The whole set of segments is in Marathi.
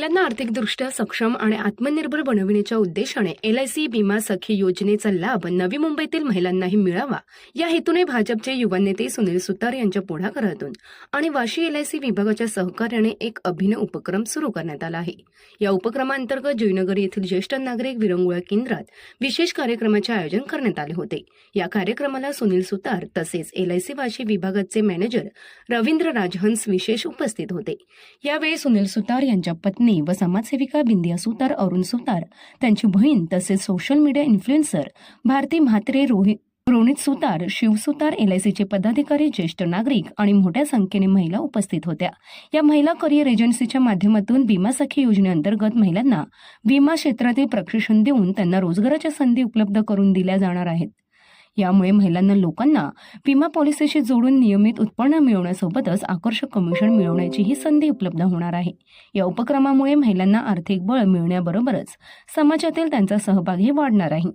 महिलांना आर्थिकदृष्ट्या सक्षम आणि आत्मनिर्भर बनविण्याच्या उद्देशाने LIC विमा सखी योजनेचा लाभ नवी मुंबईतील महिलांनाही मिळावा या हेतूने भाजपचे युवा नेते सुनील सुतार यांच्या पुढाकारातून आणि वाशी LIC विभागाच्या सहकार्याने एक अभिनव उपक्रम सुरू करण्यात आला आहे। या उपक्रमांतर्गत जयनगर येथील ज्येष्ठ नागरिक विरंगुळा केंद्रात विशेष कार्यक्रमाचे आयोजन करण्यात आले होते। या कार्यक्रमाला सुनील सुतार तसेच LIC वाशी विभागाचे मॅनेजर रवींद्र राजहंस विशेष उपस्थित होते। यावेळी सुनील सुतार यांच्या पत्नी व समाजसेविका बिंदिया सुतार, अरुण सुतार, त्यांची बहीण तसेच social media influencer Bharati Mhatre, Ronit Sutar, Shiv Sutar, LICचे पदाधिकारी, ज्येष्ठ नागरिक आणि मोठ्या संख्येने महिला उपस्थित होत्या। या महिला करिअर एजन्सीच्या माध्यमातून विमा सखी योजनेअंतर्गत महिलांना विमा क्षेत्रातील प्रशिक्षण देऊन त्यांना रोजगाराच्या संधी उपलब्ध करून दिल्या जाणार आहेत। यामुळे महिलांना लोकांना विमा पॉलिसीशी जोडून नियमित उत्पन्न मिळवण्यासोबतच आकर्षक कमिशन मिळवण्याचीही संधी उपलब्ध होणार आहे। या उपक्रमामुळे महिलांना आर्थिक बळ मिळण्याबरोबरच समाजातील त्यांचा सहभागही वाढणार आहे।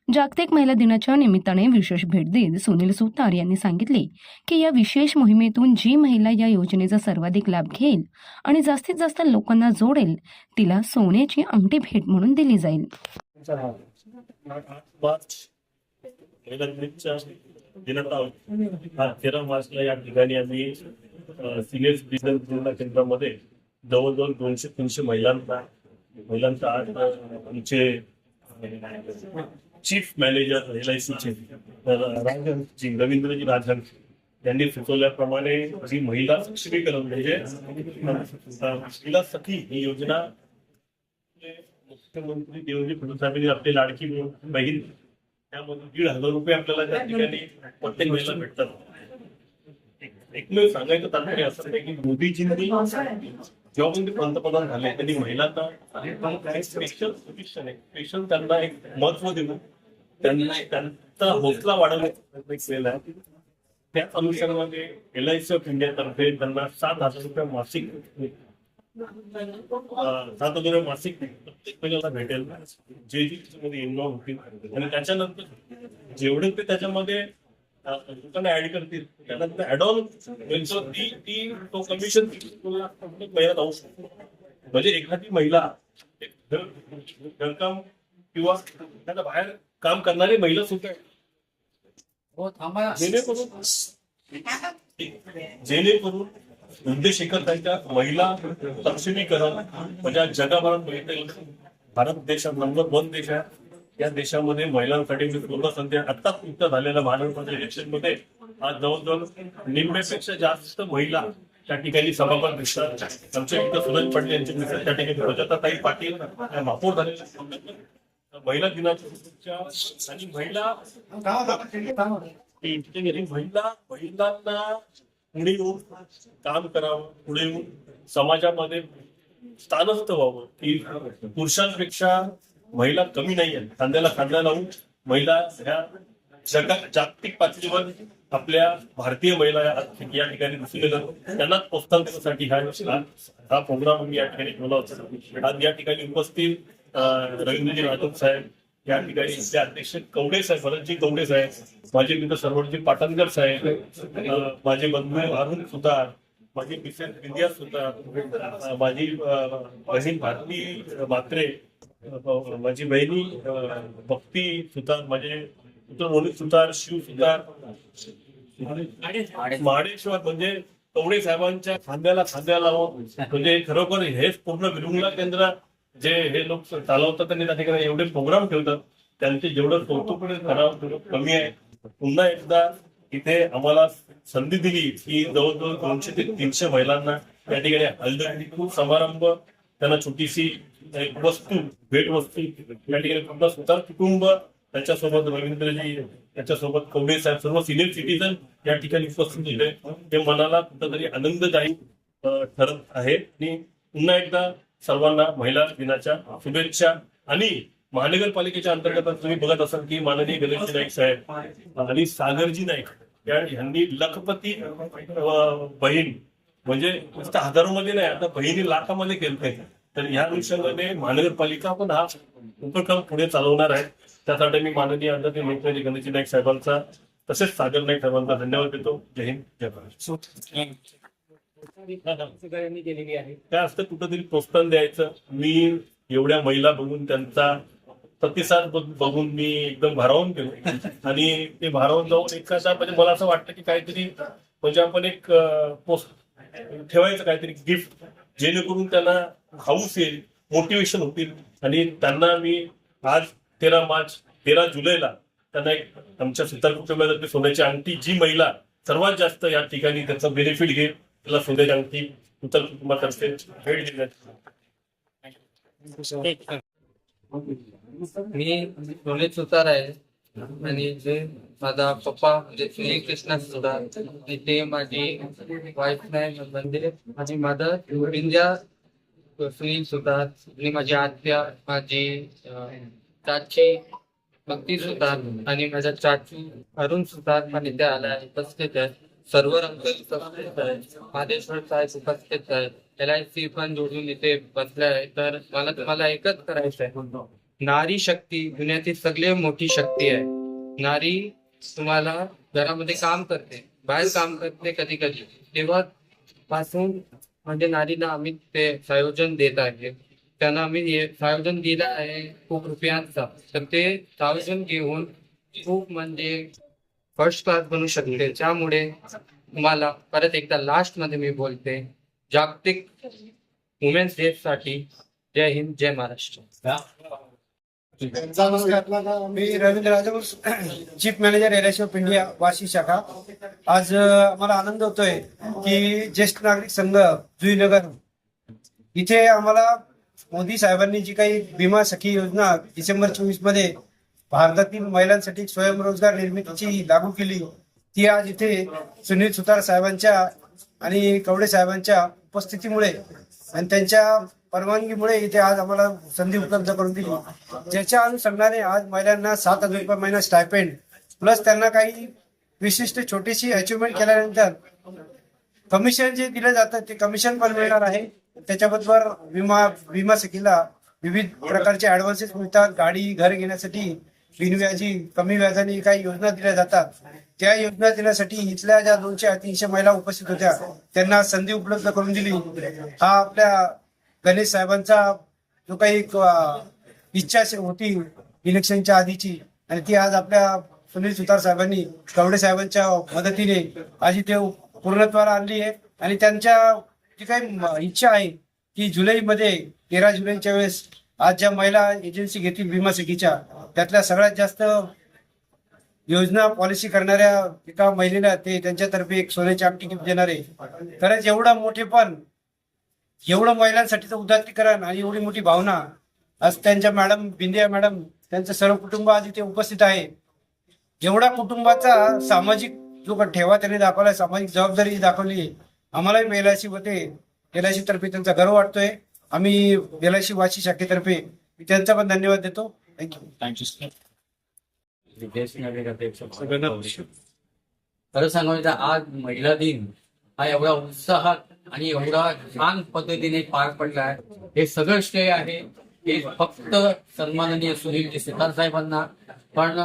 जागतिक महिला दिनाच्या निमित्ताने विशेष भेट देत सुनील सुतार यांनी सांगितले की या विशेष मोहिमेतून जी महिला या योजनेचा सर्वाधिक लाभ घेईल आणि जास्तीत जास्त लोकांना जोडेल तिला सोन्याची अंगठी भेट म्हणून दिली जाईल। महिला दिनाच्या दिनाचा 13 मार्चला या ठिकाणी आम्ही सिनियर सिटीझन जिल्हा केंद्रामध्ये जवळजवळ 200-300 महिलांचा आज आमचे चीफ मॅनेजर LICचे राजहंसजी, रवींद्रजी राजहंस यांनी सुचवल्याप्रमाणे जी महिला सक्षमीकरण म्हणजे महिला सखी ही योजना मुख्यमंत्री देवेंद्र फडणवीस आपली लाडकी बहीण त्यामध्ये 1,500 रुपये आपल्याला त्या ठिकाणी प्रत्येक महिला भेटतात। एकमेव सांगायचं तात्पर्य असं आहे की मोदीजींनी जेव्हा पण ते पंतप्रधान झाले त्यांनी महिलांना स्पेशल त्यांना एक महत्व देऊन त्यांना त्यांचा हौसला वाढवण्याचा केला आहे। त्या अनुषंगाने LIC ऑफ इंडियातर्फे त्यांना 7,000 रुपये मासिक 7,000 मासिक प्रत्येक महिन्याला भेटेल जे त्याच्यामध्ये इन्व्हॉल्व होतील आणि त्याच्यानंतर जेवढे ते त्याच्यामध्ये लोकांना ऍड करतील त्यानंतर ऍड ऑन तो कमिशन महिन्यात होऊ शकतो। म्हणजे एखादी महिला घरकाम किंवा त्याच्या बाहेर काम करणारी महिला सुद्धा जेणेकरून उद्देश एकच आहे का महिला सक्षमीकरण म्हणजे जगभरात भारत देशात नंबर 1 देश आहे। या देशामध्ये महिलांसाठी पूर्ण संधी आता पूर्ण झालेल्या महाराष्ट्र इलेक्शन मध्ये आज जवळजवळ निम्म्यापेक्षा जास्त महिला त्या ठिकाणी सभापती दिसतात। आमच्या इथं सूरज पाटील यांचे दिसतात, त्या ठिकाणी सुजाताताई पाटील महापौर झालेल्या महिला दिनाच्या आणि महिलांना पुढे येऊन काम करावं, पुढे येऊन समाजामध्ये स्थानस्थ व्हावं की पुरुषांपेक्षा महिला कमी नाही आहेत। खांद्याला खांदा लावून महिला ह्या जागतिक पातळीवर आपल्या भारतीय महिला या ठिकाणी दिसून येतात, त्यांना प्रोत्साहन देण्यासाठी हा प्रोग्राम या ठिकाणी ठेवला होता। आज या ठिकाणी उपस्थित रवींद्रजी राठोड साहेब, या ठिकाणी इथले अध्यक्ष कवडे साहेब, भरतजी कवडे साहेब, माझे मित्र सर्वजी पाटणकर साहेब, माझे बंधू अरुण सुतार, माझी मिसेस बिंदिया सुतार, माझी बहीण भारती म्हात्रे, माझी बहिणी भक्ती सुतार, माझे मित्र रोनित सुतार, शिव सुतार, महाडेश्वर म्हणजे कवडे साहेबांच्या खांद्याला खांद्या लावून म्हणजे खरोखर हेच पूर्ण विरंगुळा केंद्र जे हे लोक चालवतात त्यांनी त्या ठिकाणी एवढे प्रोग्राम ठेवतात, त्यांचे जेवढं कौतुक करावं तेवढं कमी आहे। पुन्हा एकदा इथे आम्हाला संधी दिली की जवळजवळ 200 ते 300 महिलांना त्या ठिकाणी हळदी समारंभ, त्यांना छोटीशी वस्तू भेट वस्तू या ठिकाणी पूर्ण सुतार कुटुंब, त्याच्यासोबत रवींद्रजी, त्याच्यासोबत कवडे साहेब, सर्व सिनियर सिटीजन या ठिकाणी उपस्थित होते। हे मनाला कुठंतरी आनंददायी ठरत आहे आणि पुन्हा एकदा सर्वांना महिला दिनाच्या शुभेच्छा। आणि महानगरपालिकेच्या अंतर्गत तुम्ही बघत असाल की माननीय गणेशजी नाईक साहेब आणि सागरजी नाईक यांनी लखपती बहीण म्हणजे नुसतं हजारोमध्ये नाही, आता बहिणी लाखामध्ये केलते। तर या अनुषंगाने महानगरपालिका पण हा उपक्रम पुढे चालवणार आहे। त्यासाठी मी माननीय आदरणीय मंत्री गणेशजी नाईक साहेबांचा तसेच सागर नाईक साहेबांचा धन्यवाद देतो। जय हिंद, जय महाराष्ट्र। सुद्धा यांनी केलेली आहे. काय असतं कुठंतरी प्रोत्साहन द्यायचं. मी एवढ्या महिला बघून त्यांचा प्रतिसाद बघून मी एकदम भारावून गेलो आणि ते भारावून जाऊन एखादा म्हणजे मला असं वाटतं की काहीतरी म्हणजे आपण एक पोस्ट ठेवायचं काहीतरी गिफ्ट जेणेकरून त्यांना हाऊस येईल, मोटिवेशन होतील. आणि त्यांना मी आज 13 जुलैला त्यांना एक आमच्या सुतार कुटुंबातर्फे सोन्याची अंगठी, जी महिला सर्वात जास्त या ठिकाणी त्याचं बेनिफिट घेईल त्याला सोन्याची अंगठी सुतार कुटुंबातर्फे भेट देण्यात. मी रोहित सुतार आहे आणि जे माझा पप्पा म्हणजे श्री कृष्णा सुतार आणि ते माझी वाईफ नाही म्हणजे माझी मदर विंध्या सुनील सुतार आणि माझी आत्या, माझी चाची भक्ती सुतार आणि माझा चाचू अरुण सुतार आणि ते आला उपस्थित आहेत. सर्व रंग उपस्थित आहेत. मादेश्वर साहेब उपस्थित आहेत. LIC पण जोडून इथे बसले आहे. तर मला तुम्हाला एकच करायचं आहे, नारी शक्ती दुनियातील सगळी मोठी शक्ती आहे. नारी तुम्हाला घरामध्ये काम करते, बाहेर काम करते कधी कधी, तेव्हा पासून म्हणजे नारीला आम्ही ते संयोजन देत आहे. त्यांना आम्ही संयोजन दिलं आहे खूप रुपयांचा. तर ते संयोजन घेऊन खूप म्हणजे फर्स्ट क्लास बनू शकते. त्यामुळे तुम्हाला परत एकदा लास्ट मध्ये मी बोलते, जागतिक वुमेन्स डे साठी जय हिंद, जय महाराष्ट्र. नमस्कार, मी Ravindra Rajpur, chief manager LIC of India Vashi शाखा. आज आम्हाला आनंद होतोय की ज्येष्ठ नागरिक संघ जुईनगर इथे आम्हाला मोदी साहेबांनी जी काही भीमा सखी योजना डिसेंबर 24 मध्ये भारतातील महिलांसाठी स्वयंरोजगार निर्मितीची लागू केली, ती आज इथे सुनील सुतार साहेबांच्या आणि कवडे साहेबांच्या उपस्थितीमुळे आणि त्यांच्या परवानगीमुळे इथे आज आम्हाला संधी उपलब्ध करून दिली. ज्याच्या अनुषंगाने आज महिलांना 7,000 रुपये महिना स्टायपेंड प्लस त्यांना काही विशिष्ट छोटीशी अचिव्हमेंट केल्यानंतर कमिशन जे दिलं जातं ते कमिशन पण मिळणार आहे. त्याच्याबरोबर विमा सखीला विविध प्रकारचे ऍडव्हान्सेस मिळतात. गाडी, घर घेण्यासाठी बिनव्याजी कमी व्याजाने काही योजना दिल्या जातात. त्या योजना देण्यासाठी इथल्या ज्या 200-300 महिला उपस्थित होत्या त्यांना संधी उपलब्ध करून दिली. हा आपल्या गणेश साहेबांचा जो काही एक इच्छा होती इलेक्शनच्या आधीची, आणि ती आज आपल्या सुनील सुतार साहेबांनी कवडे साहेबांच्या मदतीने आज इथे पूर्णत्वाला आणली आहे. आणि त्यांच्या जी काही इच्छा आहे की जुलैमध्ये 13 जुलैच्या वेळेस आज ज्या महिला एजन्सी घेतील भीमा सखीच्या, त्यातल्या सगळ्यात जास्त योजना पॉलिसी करणाऱ्या एका महिलेला ते त्यांच्यातर्फे एक सोन्याची अंगठी गिफ्ट देणार आहे. खरंच एवढा मोठेपण, एवढं महिलांसाठीचं उदात्तीकरण आणि एवढी मोठी भावना आज त्यांच्या मॅडम बिंदिया मॅडम त्यांचं सर्व कुटुंब आज इथे उपस्थित आहे. एवढा कुटुंबाचा सामाजिक जो ठेवा त्यांनी दाखवला, सामाजिक जबाबदारी दाखवली, आम्हालाही LIC होते LIC तर्फे त्यांचा गर्व वाटतोय. आम्ही LIC वाशी शाखेतर्फे त्यांचा पण धन्यवाद देतो. थँक्यू. खरं सांगायचं, आज महिला दिन हा एवढा उत्साहात आणि एवढा छान पद्धतीने पार पडला आहे. हे सगळं श्रेय आहे हे फक्त सन्माननीय सुनील सुतार साहेबांना. पण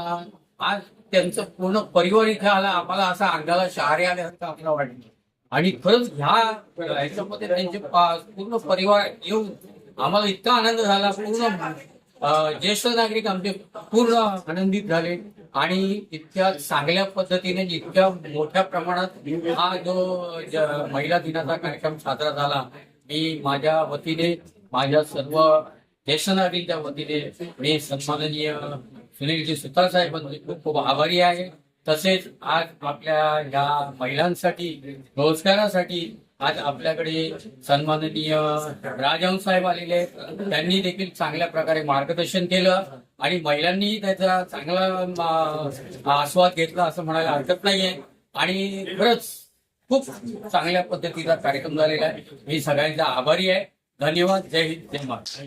आज त्यांचं पूर्ण परिवार इथे आला, आम्हाला असा अंगाला शहारे आल्यासारखं आम्हाला वाटलं. आणि खरंच ह्याच्यामध्ये त्यांचे पूर्ण परिवार येऊन आम्हाला इतका आनंद झाला. पूर्ण ज्येष्ठ नागरिक आमचे पूर्ण आनंदित झाले आणि इतक्या चांगल्या पद्धतीने इतक्या मोठ्या प्रमाणात हा जो महिला दिनाचा कार्यक्रम साजरा झाला. मी माझ्या वतीने, माझ्या सर्व ज्येष्ठ नागरिकांच्या वतीने मी सन्माननीय सुनीलजी सुतार साहेबांचे खूप खूप आभारी आहे. तसेच आज आपल्या या महिलांसाठी रोजगारासाठी आज आपल्याकडे सन्माननीय राजहंस साहेब आलेले आहेत. त्यांनी देखील चांगल्या प्रकारे मार्गदर्शन केलं आणि महिलांनी त्याचा चांगला आस्वाद घेतला असं म्हणायला हरकत नाहीये. आणि खरंच खूप चांगल्या पद्धतीचा कार्यक्रम झालेला आहे. मी सगळ्यांचा आभारी आहे. धन्यवाद. जय हिंद, जय महाराष्ट्र.